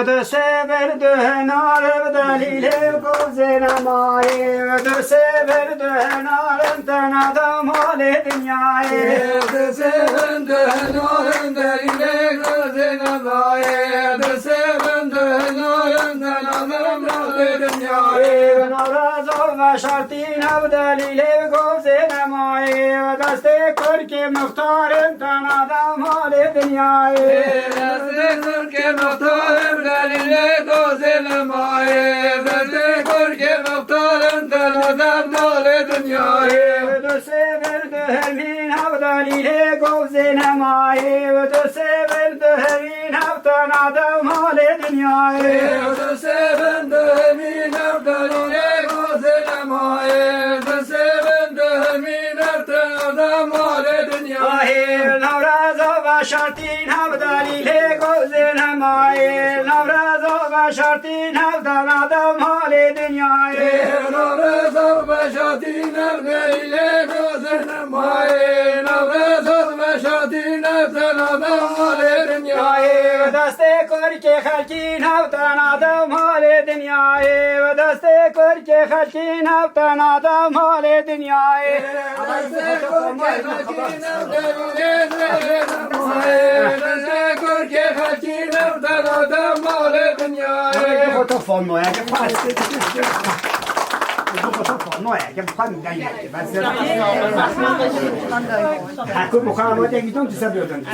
de sever döner deliyle kozenamay de sever döner tanadam hale dünyayı de sever döner deliyle kozenamay de sever döner tanadam hale dünyayı naraz olma şartin deliyle kozenamay deste kırke muhtarın tanadam hale dünyayı que motor dalile dozel maye deste kor que motor daladam dole dünyayı de sever döhemin havdaliyle kozenamay de sever döhemin havtanadam hale dünyayı de seven de min dalile dozel maye de seven de min davtanadam hale dünyayı navrazo va şartin havdaliyle kozenamay navrazo va şartin havtanadam hale dünyayı navrazo va şartin havdaliyle kozenamay navrazo va şartin havtanadam hale dünyayı deste korke halkin havtanadam hale dünyayı deste korke halkin havtanadam hale dünyayı deste korke halkin Fotofono è che fa il fotofono è che fa come quando ti dico ti sapevo tanto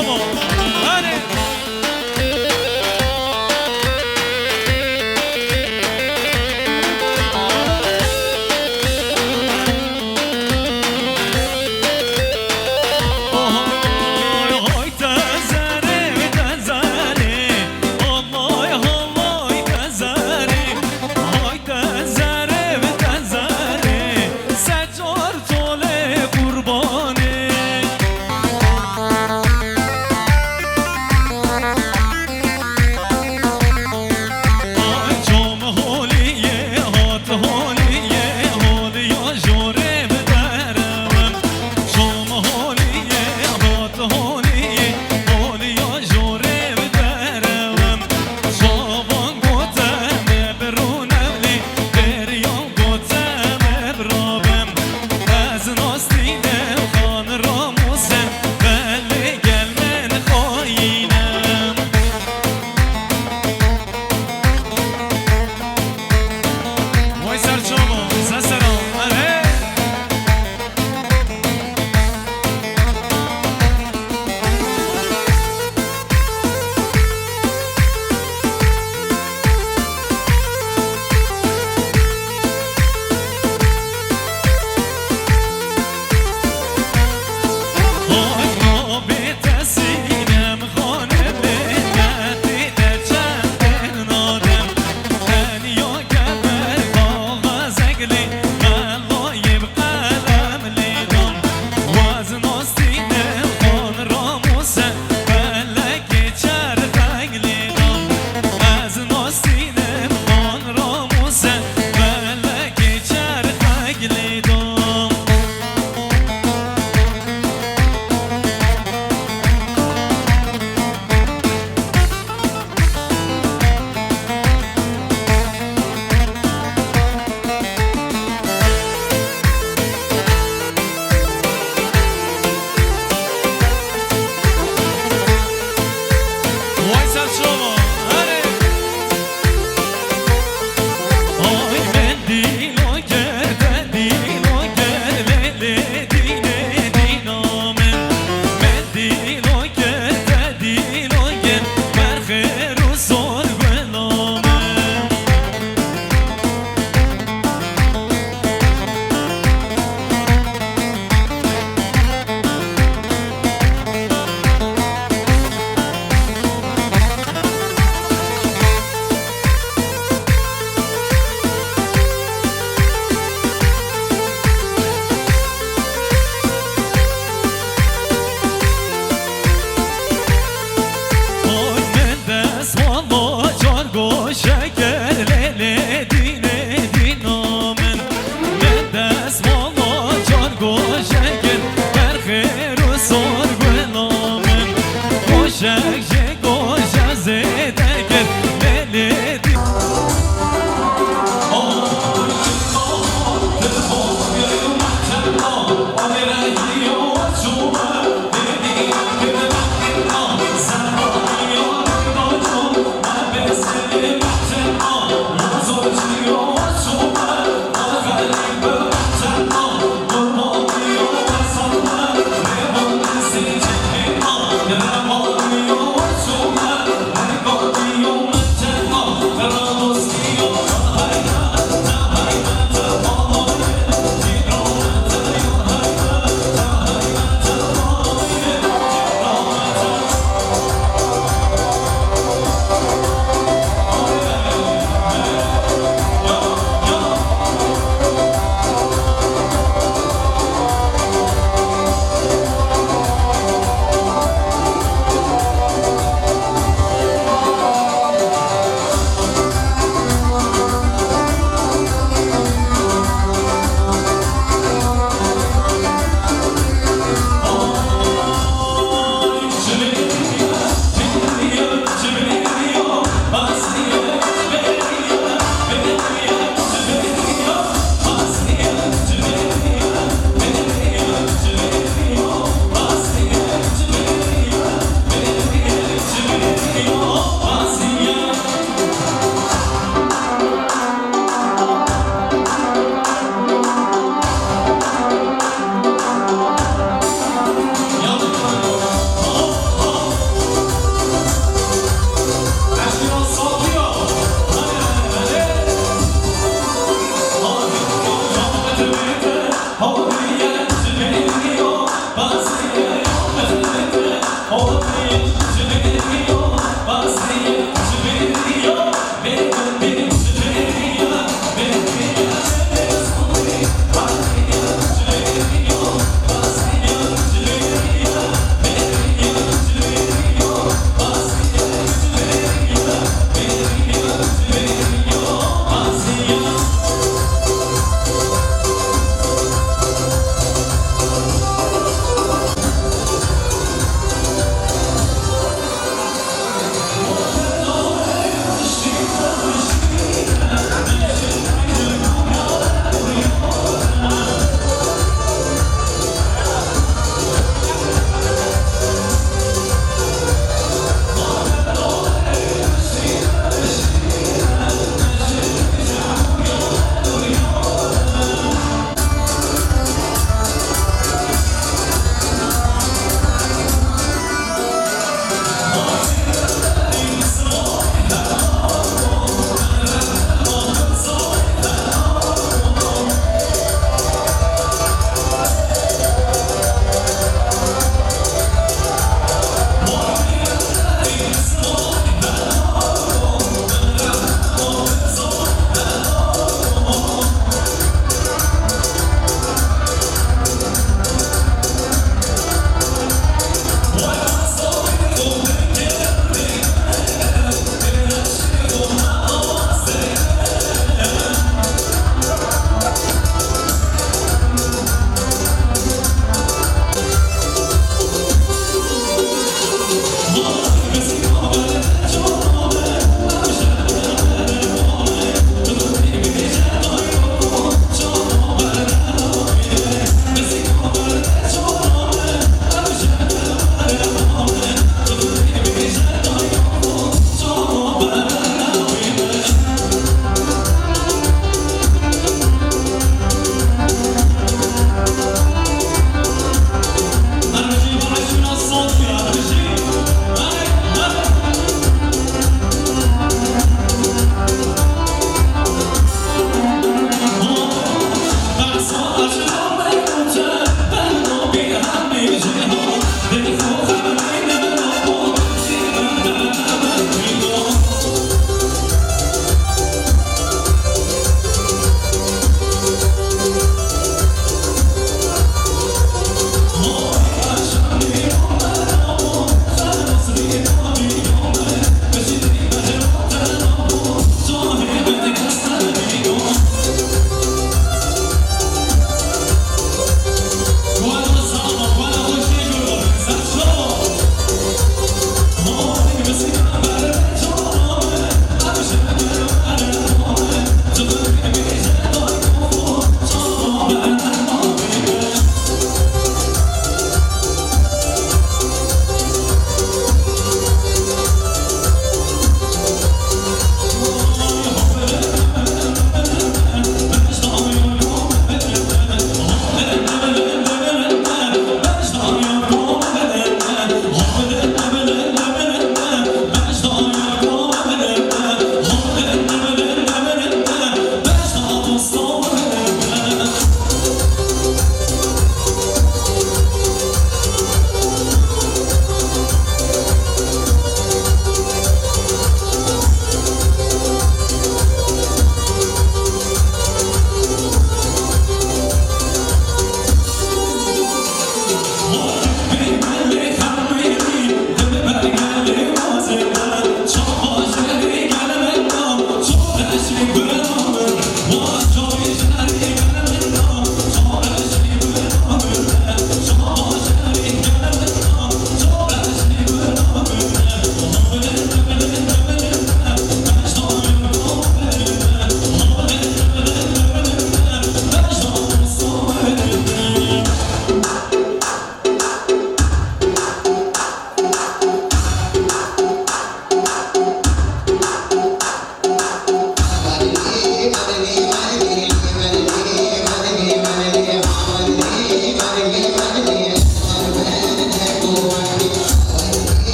çomo. Hadi.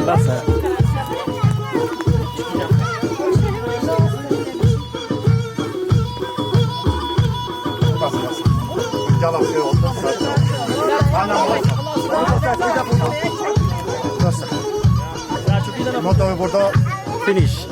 بسه Yalla şey oldu. Nasıl? Burada finish.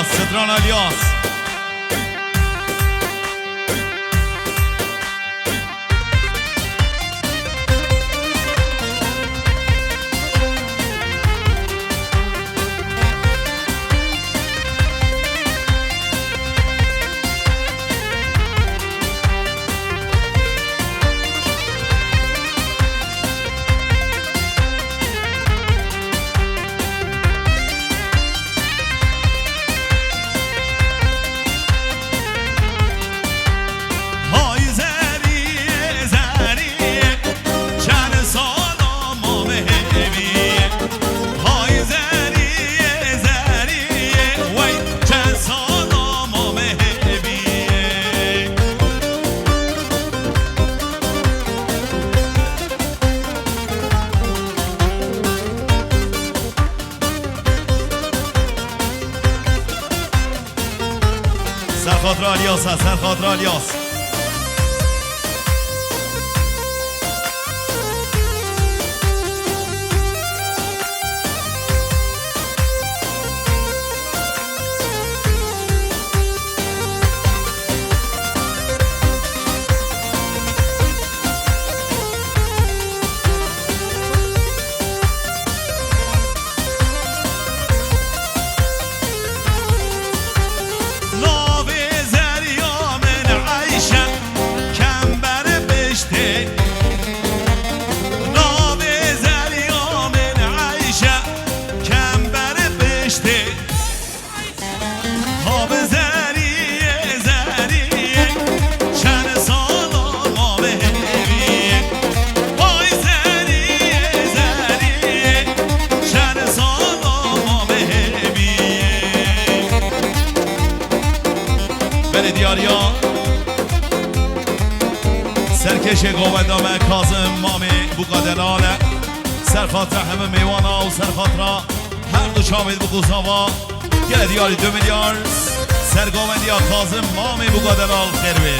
Cedron Alias. Serhat Alyas'a, Serhat Alyas. سرکش قومندان کاظم مامی بوقادناله سرخاطر همه میوانا و سرخاطر هر دو شامل بقوزاوا گل دیاری 2 میلیارد سرگومندی کاظم مامی بوقادنال خیروی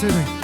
Seni.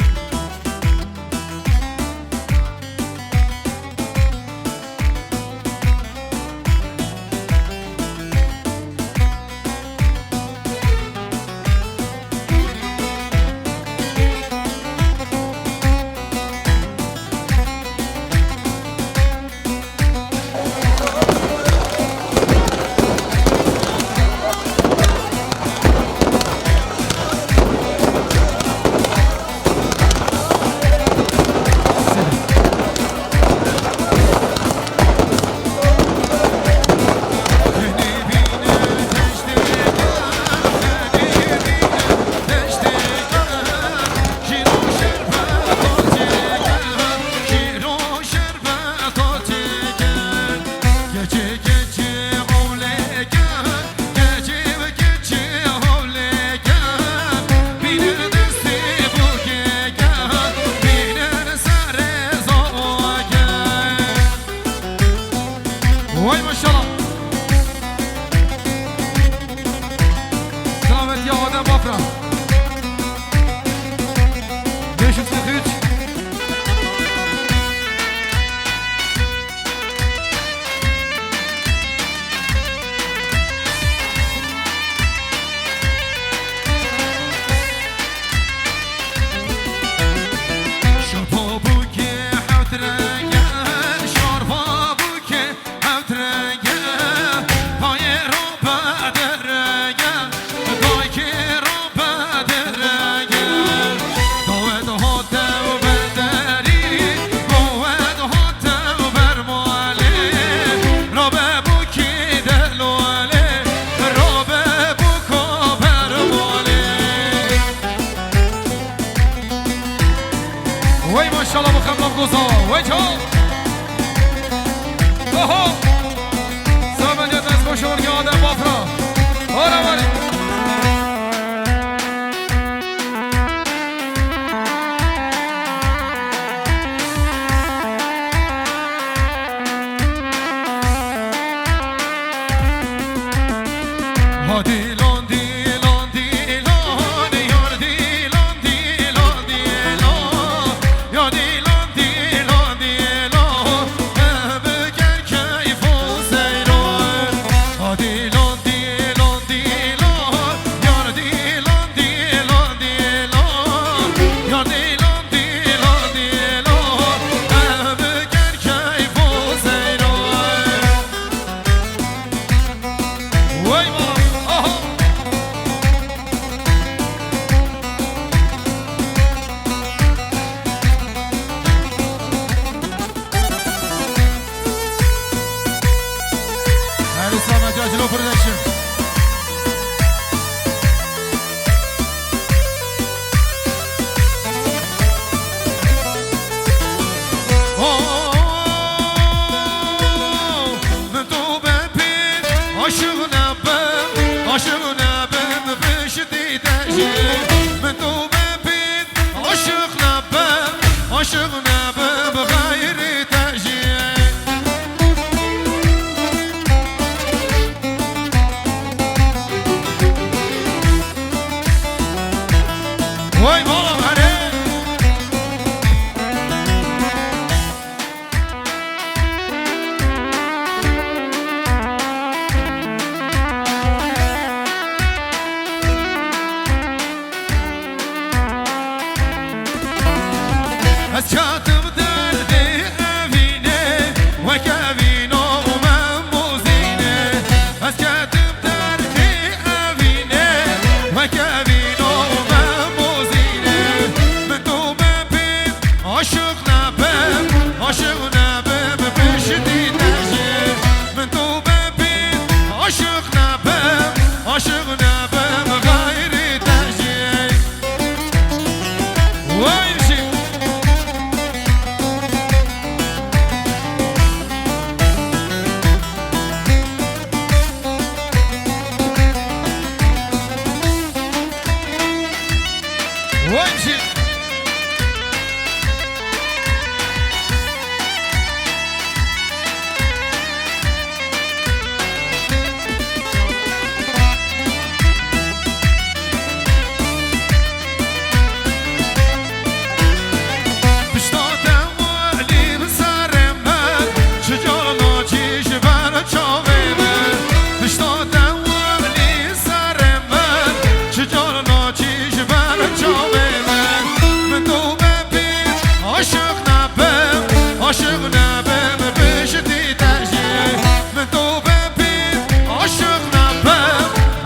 Aşığına ben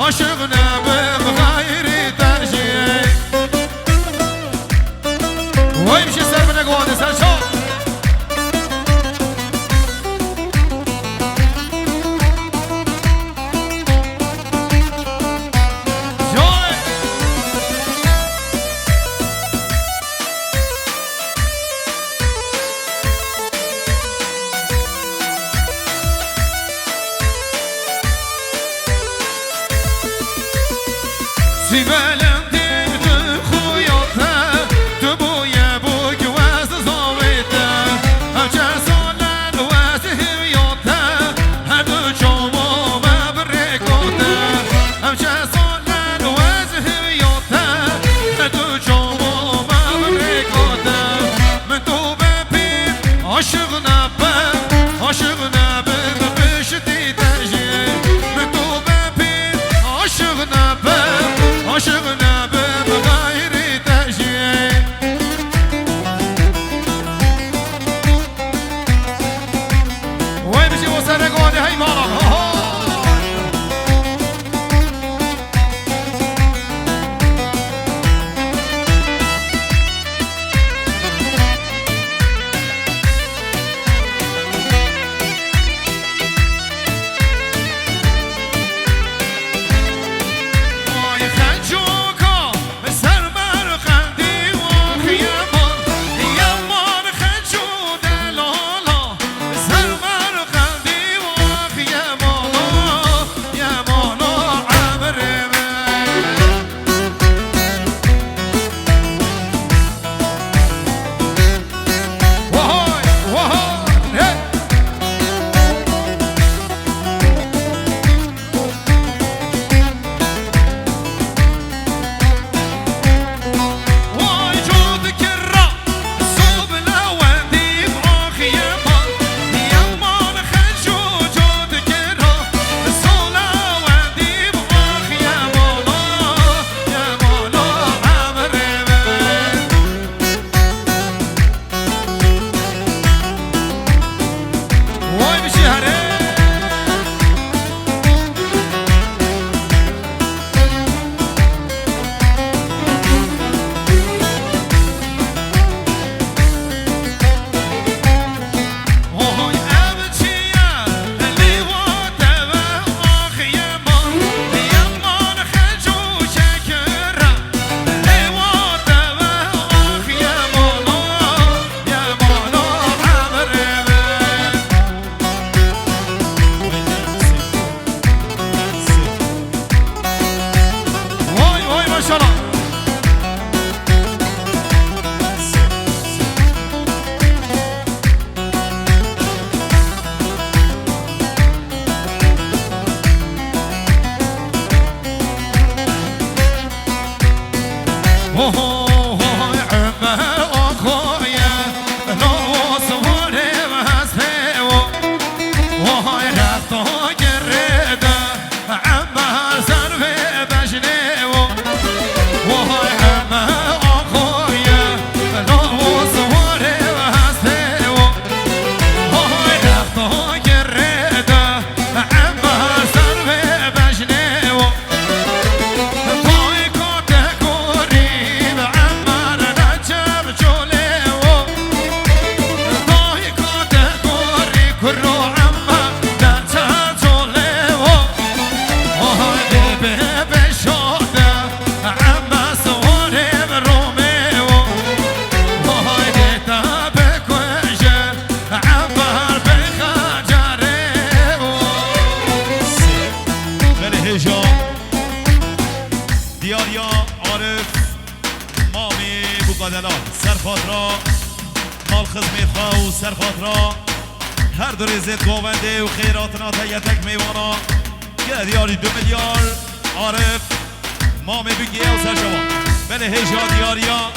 عاشقنا بغير ترجيح ويمشي سر من قوادي سر شوق هر دو ریزت گاونده و خیراتنا تیتک میوانا که دیاری 2 میلیار عارف مامی بگیه و سرشوا بله هجا دیاریا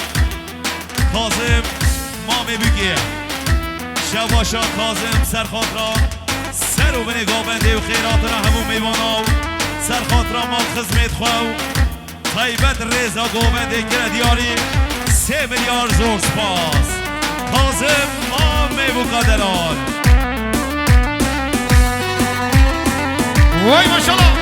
کازم مامی بگیه شواشا کازم سرخاطرا سر و بنی گاونده و خیراتنا همون میوانا سرخاطرا مال خزمت خواهو طیبت ریزا گاونده که دیاری 3 میلیار زور سپاس کازم مامی بقدران وای ماشاءالله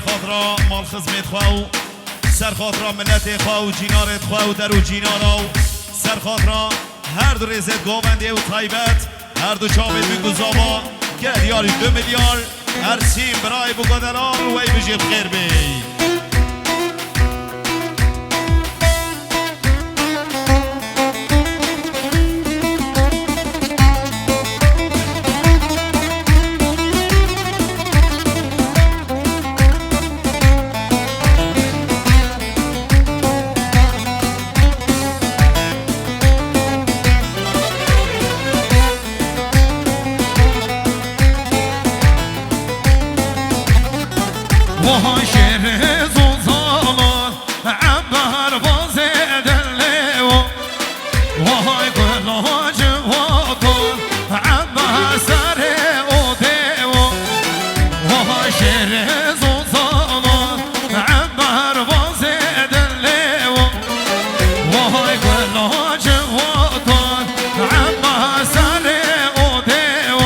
سرخاطرا مال خزمت خواهو سرخاطرا ملت خواهو جینارت خواهو درو جیناراو سرخاطرا هر دو ریزت گاونده و طیبت هر دو چاوید بگو زابا گل یاری 2 میلیارد هر سیم برای بگو دلال وی بجیب خیر بی وهای شهر زوزالان عبر بازدن لیو وهای گلاج واتون عبر سر او دیو وهای شهر زوزالان عبر بازدن لیو وهای گلاج واتون عبر سر او دیو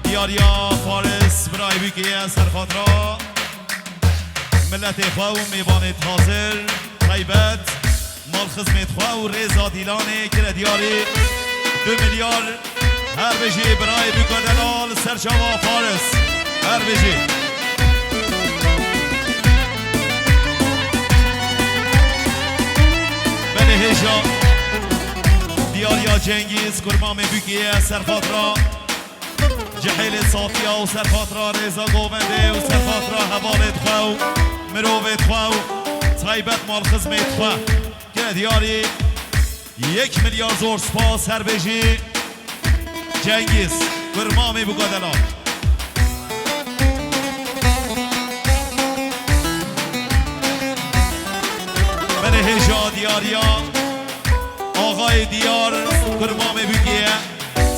دیاریا فارس برای بگیه سرخاطرا ملت خواه و میبانت حاضر طیبت مال خزمت خواه و رضا دیلانه که دیاری 2 میلیارد هر بجی برای بگدلال سرچاوا فارس هر بجی بله هجا دیاریا جنگیز کرمام بگیه سرخاطرا جحیل صافیا و سرخاطرا رضا گوونده و سرخاطرا حوالت خواهو مروفت خواهو طیبت مال خزمت خواه که دیاری 1 میلیارد زور سپاس هر بجی جنگیز گرمامی بگادلان بله هجا دیاریا آقای دیار گرمامی بگیه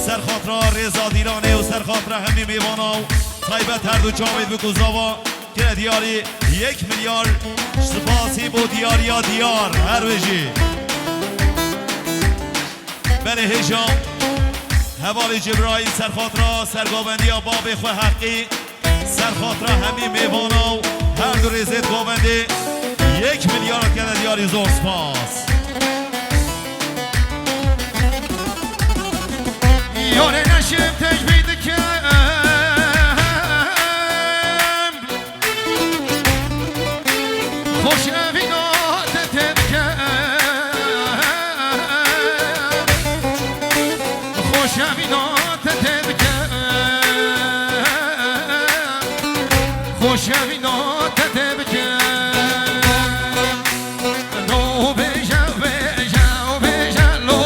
سرخاطرا رضا دیرانه و سرخاطرا همی میوانا و طیبت هر دو جاوید بگو زاوا که دیاری 1 میلیارد سپاسی بو دیاریا دیار هر وجی بله هجام حوال جبرائیل سرخاطرا سرگاوندی باب خو حقی سرخاطرا همی میوانا و هر دو ریزت گاونده 1 میلیارد که دیاری زور سپاس یاره نشیم تجبید کم خوش اوینات تدکم خوش اوینات تدکم خوش اوینات تدکم نو بجا بجا بجا لو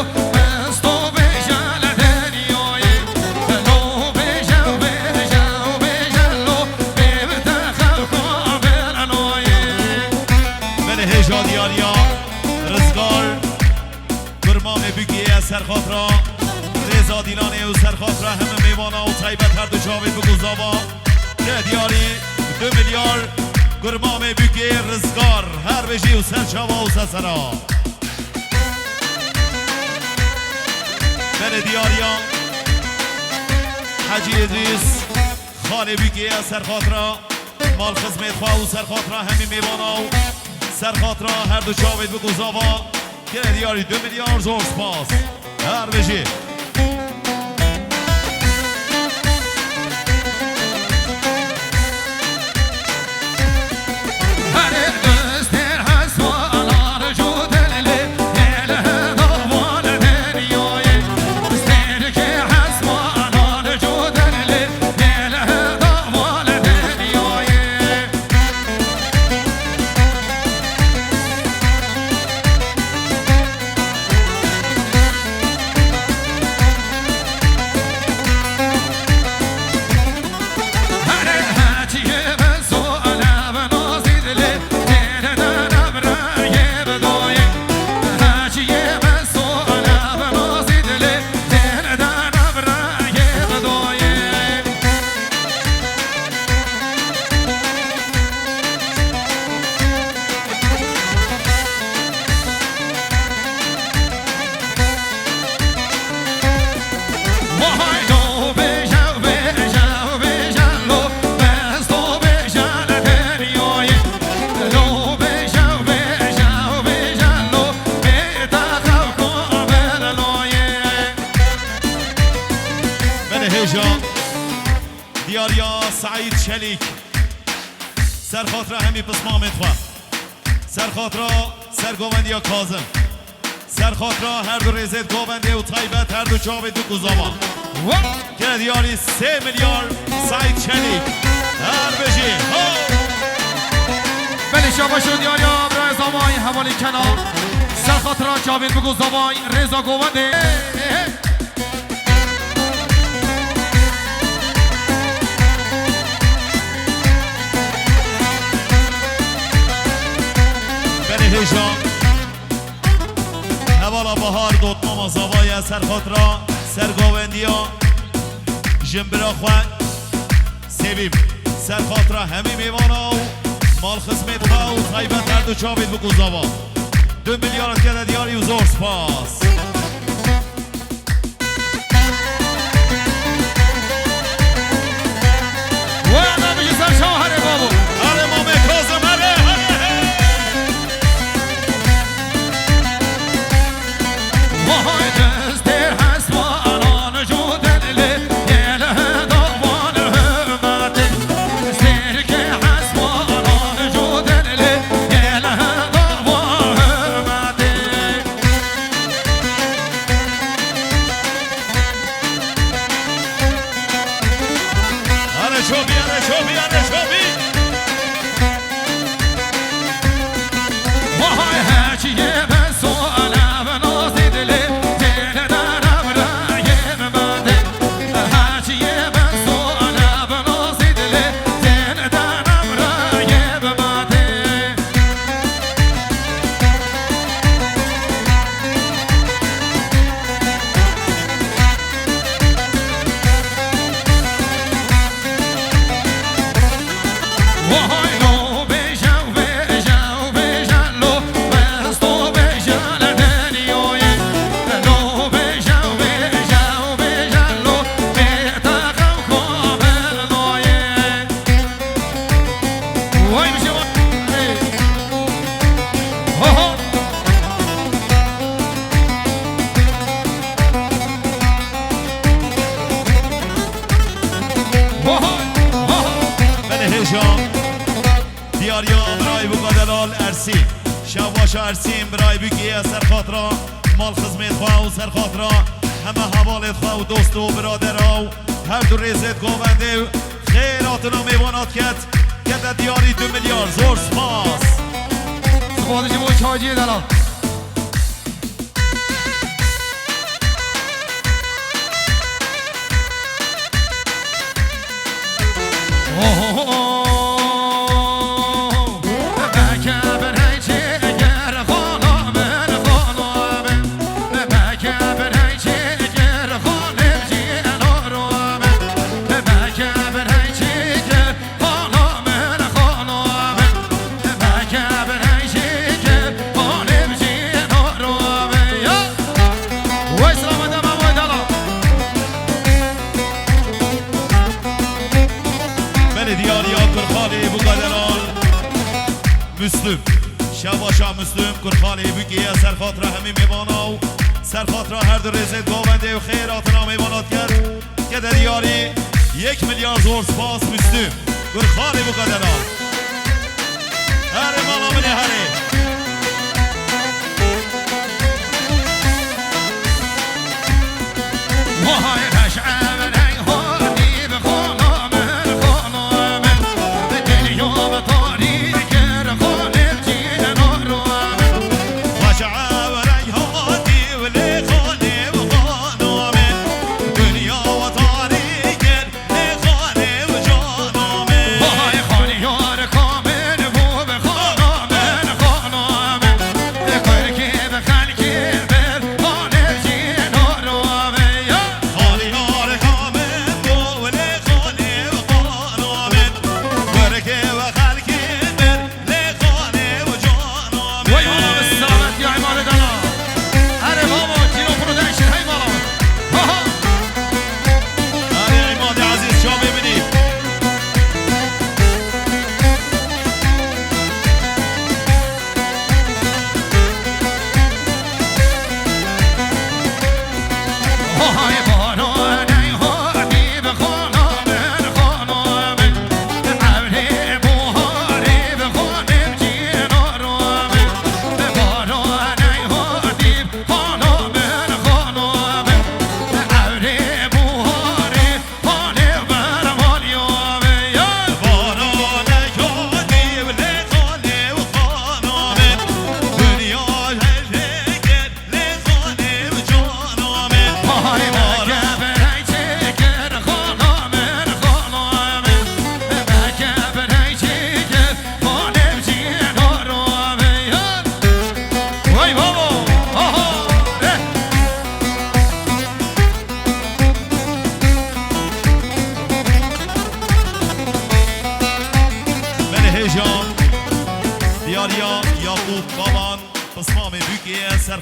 دیاریا رزگار گرمام بگیه سرخاطرا رضا دیلانه و سرخاطرا همه میوانا و طیبت هر دو جاوید بگو زابا که دیاری 2 میلیارد گرمام بگیه رزگار هر بجی و سرچاوا و سسرا بله دیاریا حجی ادریس خانه بگیه سرخاطرا مال خزمت خواه و سرخاطرا همه میوانا و سرخاطرا هر دو جاوید بگو زاوا که دیاری 2 میلیارد زور سپاس هر بجی هجا دیاریا سعید شلیک سرخاطره همی پسمامت خواه سرخاطره سرگووندیا کازم سرخاطره هر دو ریزت گوونده و طیبت هر دو چاوه دو گزاوا که دیاری 3 میلیار سعید شلیک هر بجی بله شما شد دیاریا برای زمای حوالی کنار سرخاطره جاوید بگو زمای رضا گوونده هجان حوالا بهار دوتمام زوای سرخاطره سرگووندیا جنبرا خوان سبیب سرخاطره همی میوانا و مال خسمت خواه و طیبت هر دو چاوید بگو زوا 2 میلیارد که دیاری و زور سپاس و انا بجی سر شاهر بابو هره مامه کازم هره وهای دستر هست و الان جودن لی یله دوان همت سرکه هست و الان جودن لی یله دوان همت هره شوبی هره شوبی هره شوبی وهای هرچیه بس و علم نازید لی ارسیم برای بگیه سرخاطره مال خزمت خواه و سرخاطره همه حوالت خواه و دوست و برادره و هر دو ریزت گوونده و خیراتنا میوانات کت دیاری 2 میلیارد زور سپاس سپاس شما چاجی دلال مسلم شواشا مسلم کرخالی بگیه سرخاطره همی میوانا و سرخاطره هر دو ریزت گوونده و خیراتنا میوانات کرد که در دیاری 1 میلیارد زور سپاس مسلم کرخالی بگادنا هره مالا منی هره وهای تشعب نیهانی بخونا من خانا من دنیا بطاری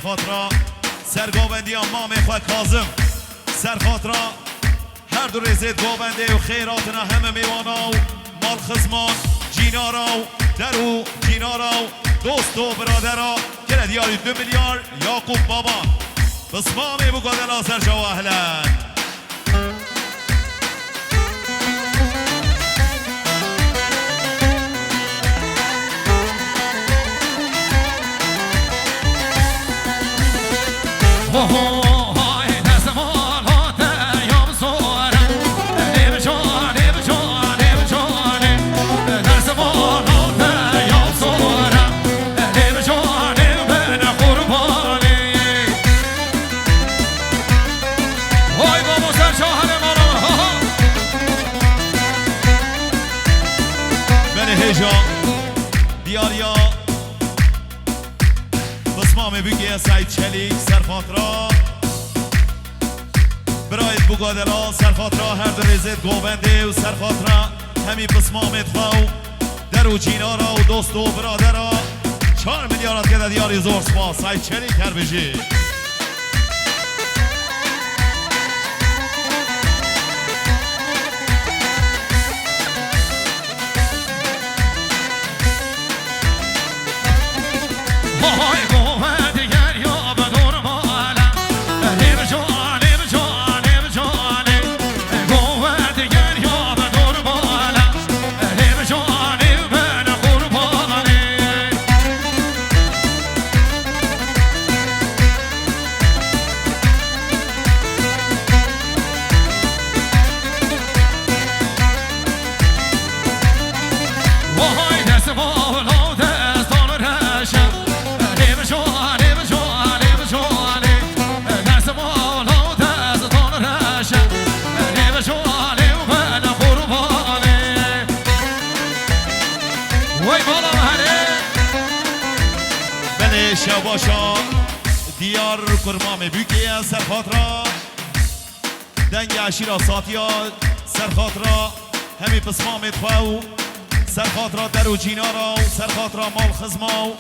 سرخاطرا سرگاوندی مامی خواه کازم سرخاطرا هر دو رزید گاونده و خیراتنا همه میوانا و مال خزمان جینارا و درو جینارا و دوست و برادرا گره دیاری 2 میلیارد یاقوب بابا بس مامی بگو دلا سرجا و اهلن دیاریا بسمام بگی سعید چلیک سرخاطرا برایت بگادلا سرخاطرا هر در رزت گوونده و سرخاطرا همی بسمامت خواو در و جینارا و دوست و برادرا 4 میلیارد که دیاری زور سپا سعید چلیک هر بجی شباشا دیار کرمام بوکیه سرخاطرا دنگ عشیرا ساتیا سرخاطرا همی پسمامت خواهو سرخاطرا درو جینارا سرخاطرا مال خزماو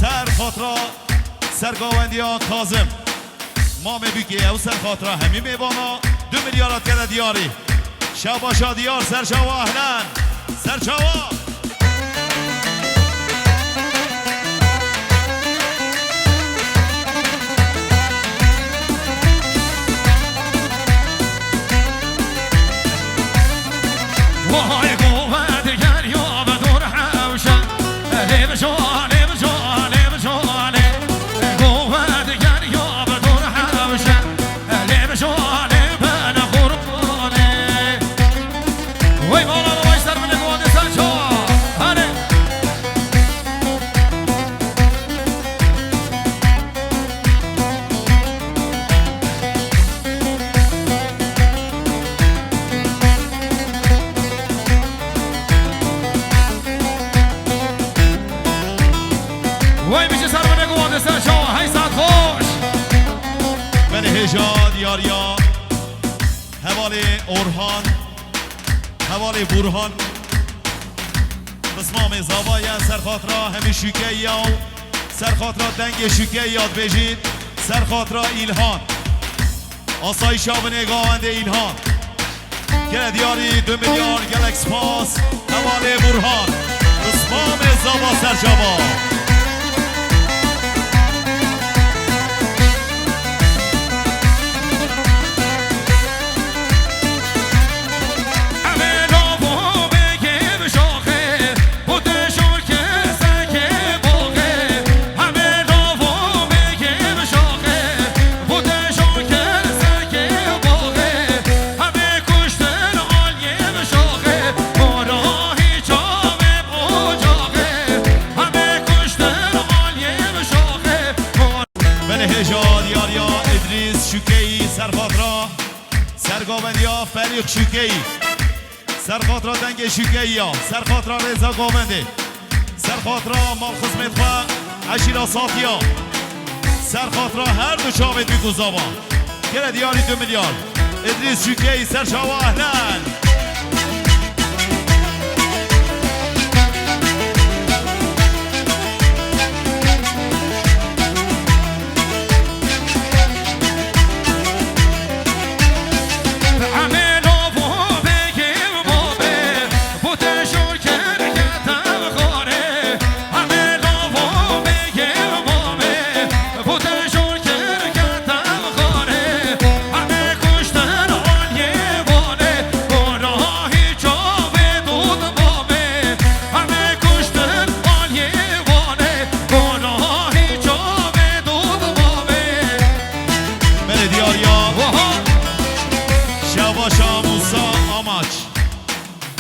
سرخاطرا سرگاوندیا کازم مام بوکیه و سرخاطرا همی میبانا 2 میلیارد کده دیاری شباشا دیار سرچاوا اهلن سرچاوا وای قوت دریا به دور حوشن لیب جان لیب جان لیب جان قوت دریا به دور حوشن لیب جان من قربانه وای بالا وای سر من قوت سرچا هله هجا دیاریا حوالی اورهان حوالی برهان بسمام زوای سرخاطرا همی شوکه یا سرخاطرا دنگ شوکه یاد بجید سرخاطرا ایلهان آسایشا و نگاهنده ایلهان گره دیاری 2 میلیارد گلکس پاس حوالی برهان بسمام زوا سرجابا سرگاوندیا فریق شوکه‌ای سرخاطرا دنگ شوکه‌ای سرخاطرا رضا گاونده سرخاطرا مال خدمت خواه عشیرا ساتیا سرخاطرا هر دو چاوت بیگو زبان گره دیاری 2 میلیارد ادریس شوکه‌ای سرچاوا اهلن دیاریا شواشا موسا آماچ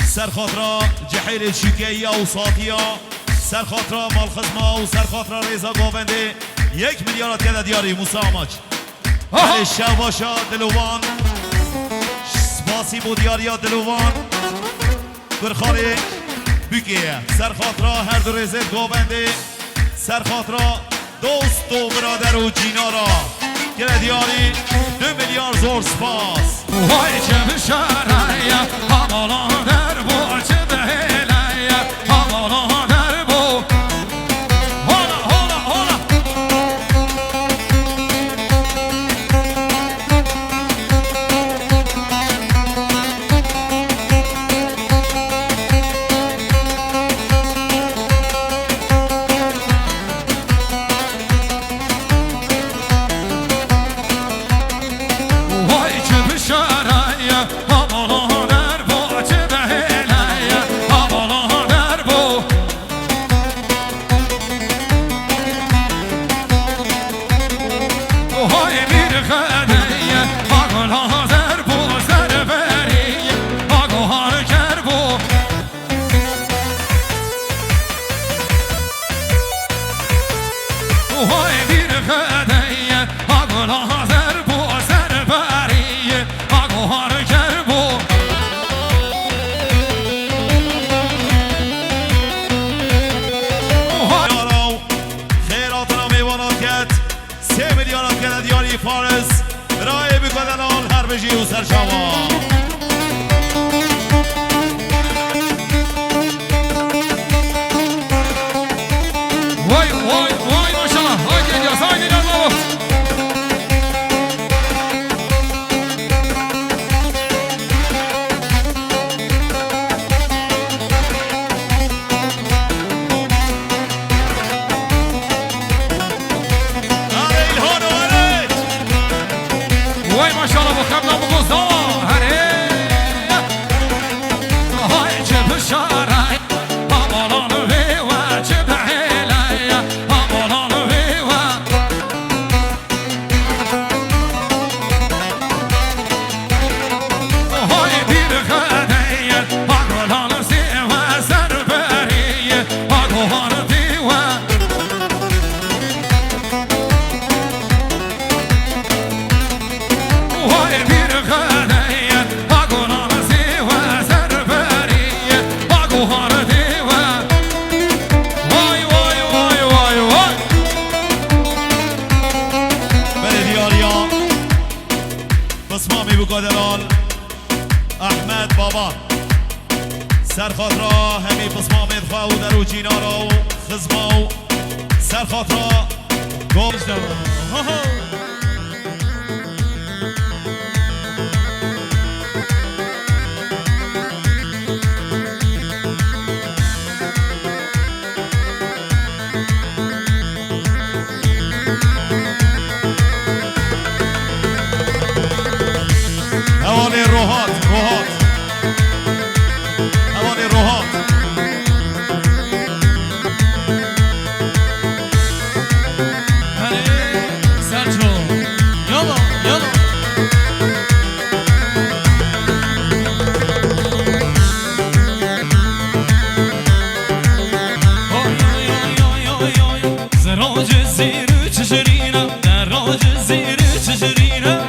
سرخاطرا جحیر شیکیا و ساتیا سرخاطرا مالخزما و سرخاطرا ریزا گوونده 1 میلیارد کده دیاری موسا آماچ شواشا دلوان سپاسی بو دیاریا دلوان برخاری بگیه سرخاطرا هر دو ریزت گوونده سرخاطرا دوست و برادر و جینارا گره دیاری 2 میلیارد زور سپاس وای چه بشاره همالا در بو چه بهله همالا در بو هولا هولا هولا وای چه بشاره همالا در بو چه بهله همالا در بو وای میر خدیه آگولا در بو سر بریه آگوهار کر بو وای میر خدیه آگولا در بو سر بریه آگوهار کر بو یارو خیراتنا میوانات کد 3 میلیارد کده دیاری فارس برای بکدن آن هر بجی و سرشاوا وای وای وای ماشاءالله هاید الیاس هاید الیاس بابا آره الهان و آره وای ماشاءالله با خبلا بگذار هره های چه بشاره همالان ویوه چه بهله همالان ویوه های بیر خدیه آگولان سیوه سر بریه آگوهان دیوه وای بیر خدیه آگولان سیوه سر بریه آگوهان دیوه وای وای وای وای وای بله دیاریا بسمامی بکدنال احمد بابا سرخاطرا همی بسمامی دخوا و در و جینارا و خزما و سرخاطرا گوشت اوانی روحات اوانی روحات سرچو یالا یالا زراج زیر چشرینه دراج زیر چشرینه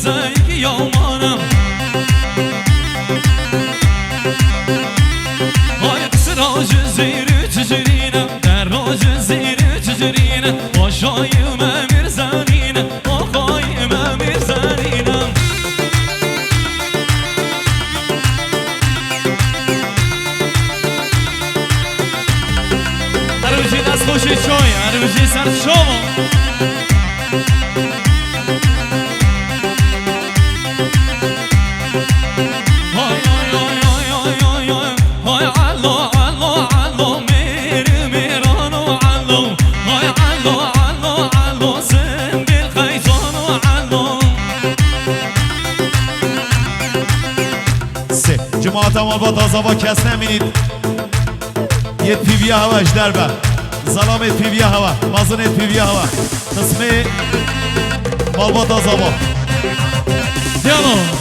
زيك يومانا هاي تسراج الزير تجرينا دراج الزير تجرينا وشاي ما مرزانينا وخاي ما مرزانينا أروجي ناس خوشي شوي أروجي سر شوما جماعت مال با تازابا کس نمینید یه پیویه هوا اجدر به سلامت پیویه هوا مازنت پیویه هوا قسمه مال با تازابا دیانو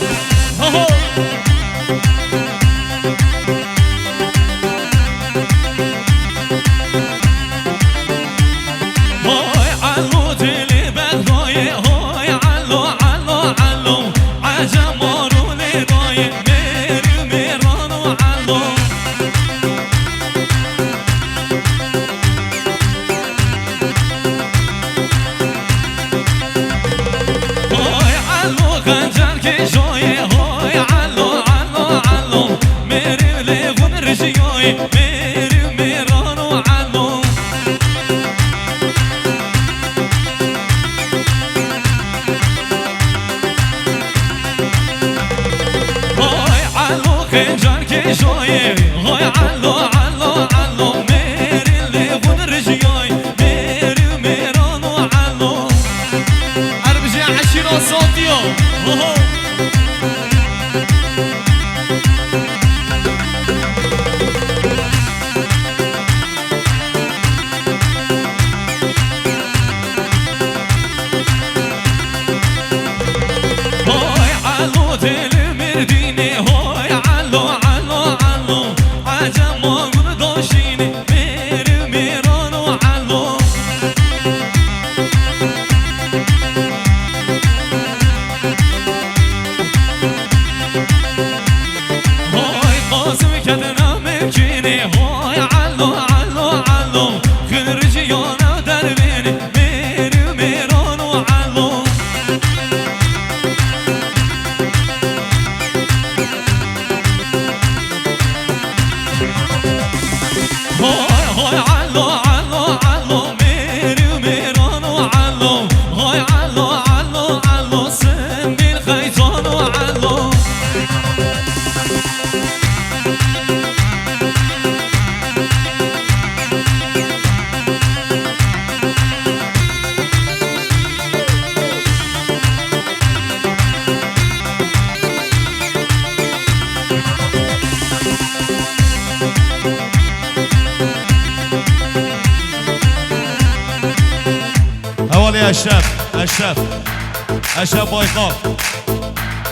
أشرف بايقاف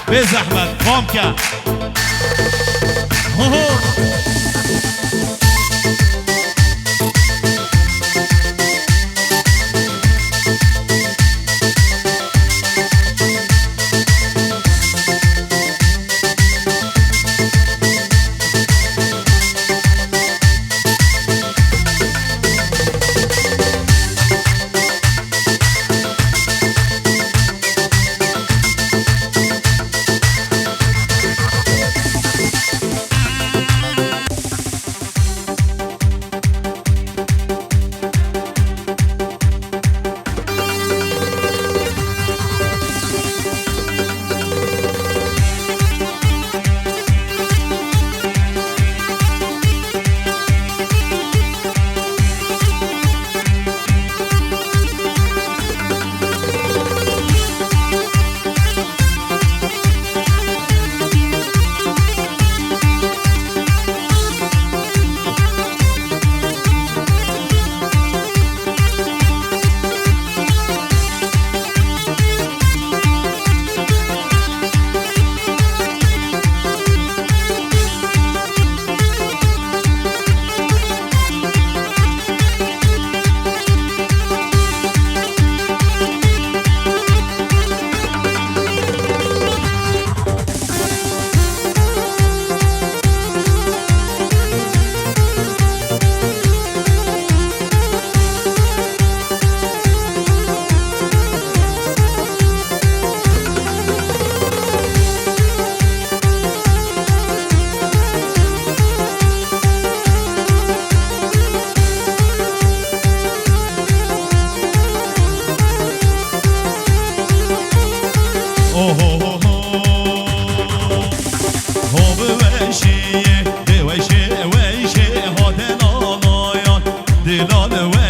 بيز أحمد قامكا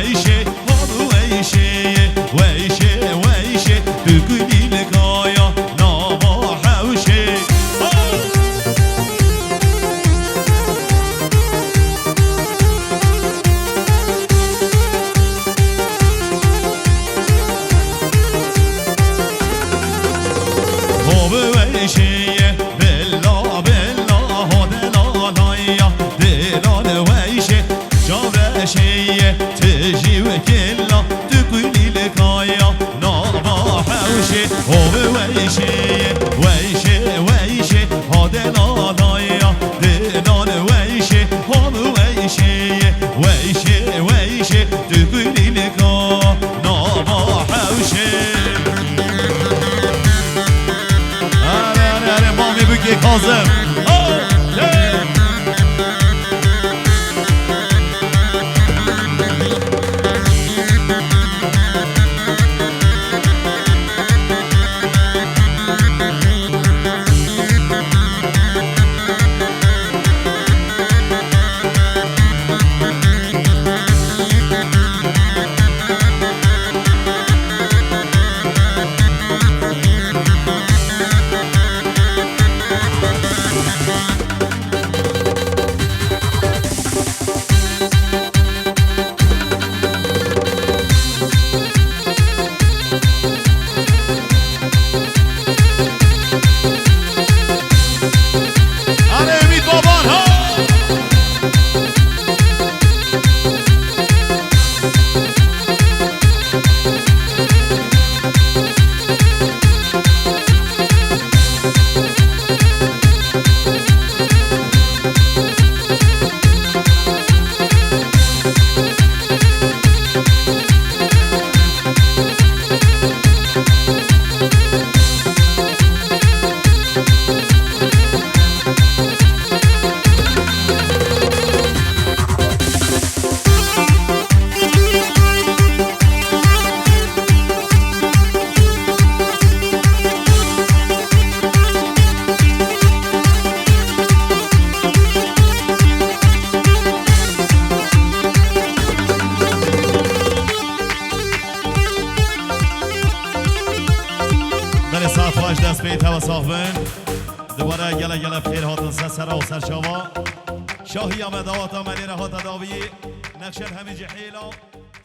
ویشه هادو ویشه ویشه ویشه تو گلی لگایا ناوا حوشه هو ویشه بلا بلا هادنا لایا دلال ویشه جاورشه تجی و کلا تو گلی لگایا ناوا حوشه هو ویشه ویشه ویشه هادنا لایا دلال ویشه هو ویشه ویشه ویشه تو گلی لگایا ناوا حوشه مامی بگی کازم دست به ایت صاحبن دوباره گله بخیر هاتن سر و سر شوا شاهی آمد آوات آمدی رهات داوی نقشت همین جحیلا